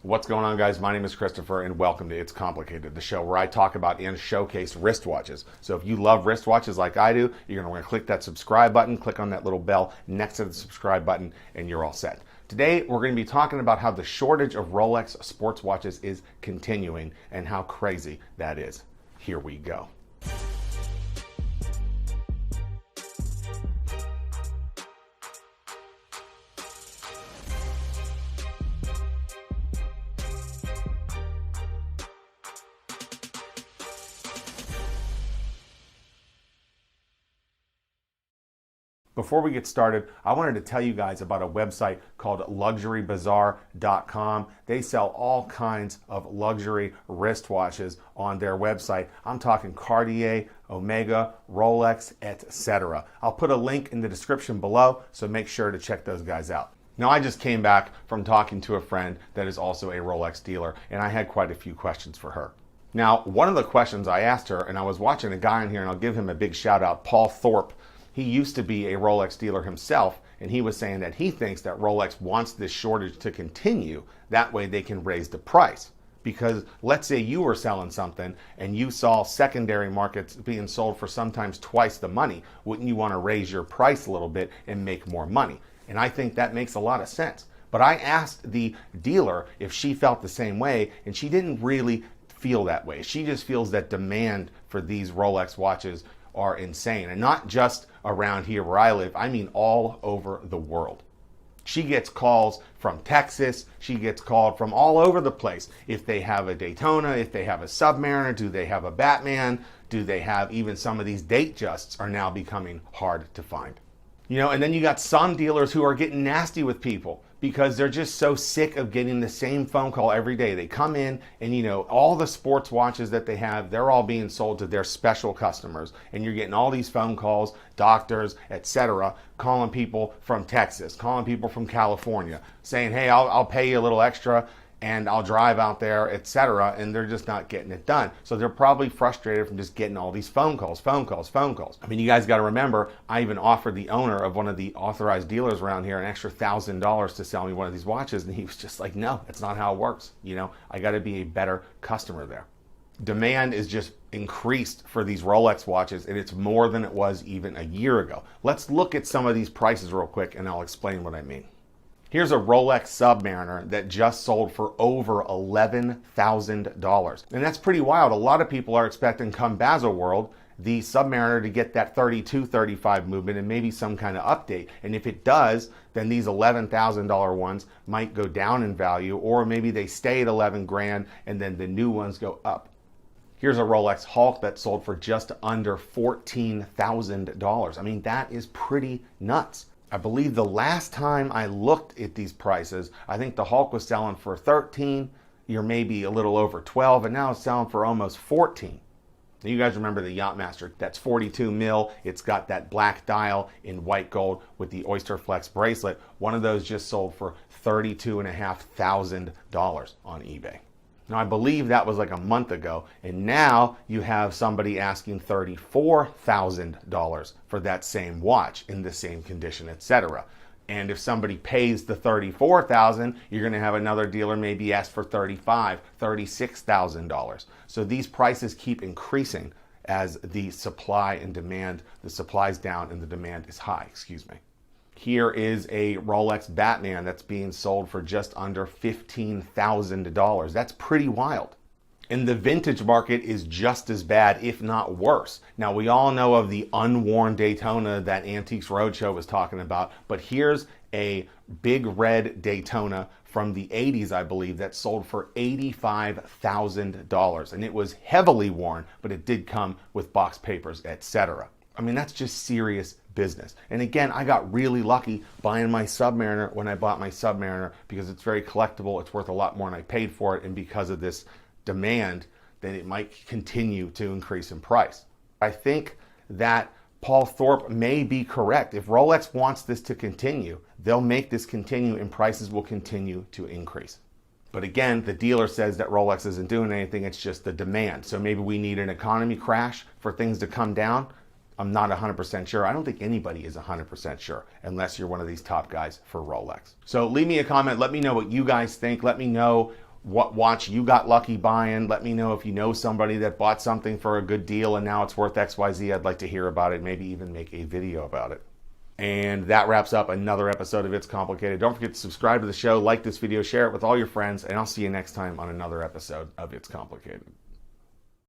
What's going on, guys? My name is Christopher, and welcome to It's Complicated, the show where I talk about and showcase wristwatches. So if you love wristwatches like I do, you're going to want to click that subscribe button, click on that little bell next to the subscribe button, and you're all set. Today, we're going to be talking about how the shortage of Rolex sports watches is continuing and how crazy that is. Here we go. Before we get started, I wanted to tell you guys about a website called luxurybazaar.com. They sell all kinds of luxury wristwatches on their website. I'm talking Cartier, Omega, Rolex, etc. I'll put a link in the description below, so make sure to check those guys out. Now, I just came back from talking to a friend that is also a Rolex dealer, and I had quite a few questions for her. Now, one of the questions I asked her, and I was watching a guy in here, and I'll give him a big shout out, Paul Thorpe. He used to be a Rolex dealer himself, and he was saying that he thinks that Rolex wants this shortage to continue. That way they can raise the price. Because let's say you were selling something and you saw secondary markets being sold for sometimes twice the money. Wouldn't you want to raise your price a little bit and make more money? And I think that makes a lot of sense. But I asked the dealer if she felt the same way, and she didn't really feel that way. She just feels that demand for these Rolex watches are insane, and not just around here where I live, I mean all over the world. She gets calls from Texas, she gets called from all over the place. If they have a Daytona, if they have a Submariner, do they have a Batman, do they have even some of these Datejusts are now becoming hard to find. And then you got some dealers who are getting nasty with people because they're just so sick of getting the same phone call every day. They come in and, all the sports watches that they have, they're all being sold to their special customers. And you're getting all these phone calls, doctors, etc., calling people from Texas, calling people from California, saying, hey, I'll pay you a little extra and I'll drive out there, etc., and they're just not getting it done. So they're probably frustrated from just getting all these phone calls. I mean, you guys got to remember, I even offered the owner of one of the authorized dealers around here an extra $1,000 to sell me one of these watches, and he was just like, no, that's not how it works. I got to be a better customer there. Demand is just increased for these Rolex watches, and it's more than it was even a year ago. Let's look at some of these prices real quick, and I'll explain what I mean. Here's a Rolex Submariner that just sold for over $11,000. And that's pretty wild. A lot of people are expecting come Baselworld, the Submariner to get that 32-35 movement and maybe some kind of update. And if it does, then these $11,000 ones might go down in value, or maybe they stay at 11 grand and then the new ones go up. Here's a Rolex Hulk that sold for just under $14,000. I mean, that is pretty nuts. I believe the last time I looked at these prices, I think the Hulk was selling for 13, or maybe a little over 12, and now it's selling for almost 14. Now, you guys remember the Yacht-Master. That's 42 mil. It's got that black dial in white gold with the Oyster Flex bracelet. One of those just sold for $32,500 on eBay. Now, I believe that was like a month ago, and now you have somebody asking $34,000 for that same watch in the same condition, etc. And if somebody pays the $34,000, you're going to have another dealer maybe ask for $35,000, $36,000. So these prices keep increasing as the supply and demand, the supply's down and the demand is high, Here is a Rolex Batman that's being sold for just under $15,000. That's pretty wild. And the vintage market is just as bad, if not worse. Now, we all know of the unworn Daytona that Antiques Roadshow was talking about, but here's a big red Daytona from the 80s, I believe, that sold for $85,000. And it was heavily worn, but it did come with box papers, etc. I mean, that's just serious business. And again, I got really lucky buying my Submariner when I bought my Submariner because it's very collectible. It's worth a lot more than I paid for it. And because of this demand, then it might continue to increase in price. I think that Paul Thorpe may be correct. If Rolex wants this to continue, they'll make this continue and prices will continue to increase. But again, the dealer says that Rolex isn't doing anything. It's just the demand. So maybe we need an economy crash for things to come down. I'm not 100% sure. I don't think anybody is 100% sure unless you're one of these top guys for Rolex. So leave me a comment. Let me know what you guys think. Let me know what watch you got lucky buying. Let me know if you know somebody that bought something for a good deal and now it's worth XYZ. I'd like to hear about it, maybe even make a video about it. And that wraps up another episode of It's Complicated. Don't forget to subscribe to the show, like this video, share it with all your friends, and I'll see you next time on another episode of It's Complicated.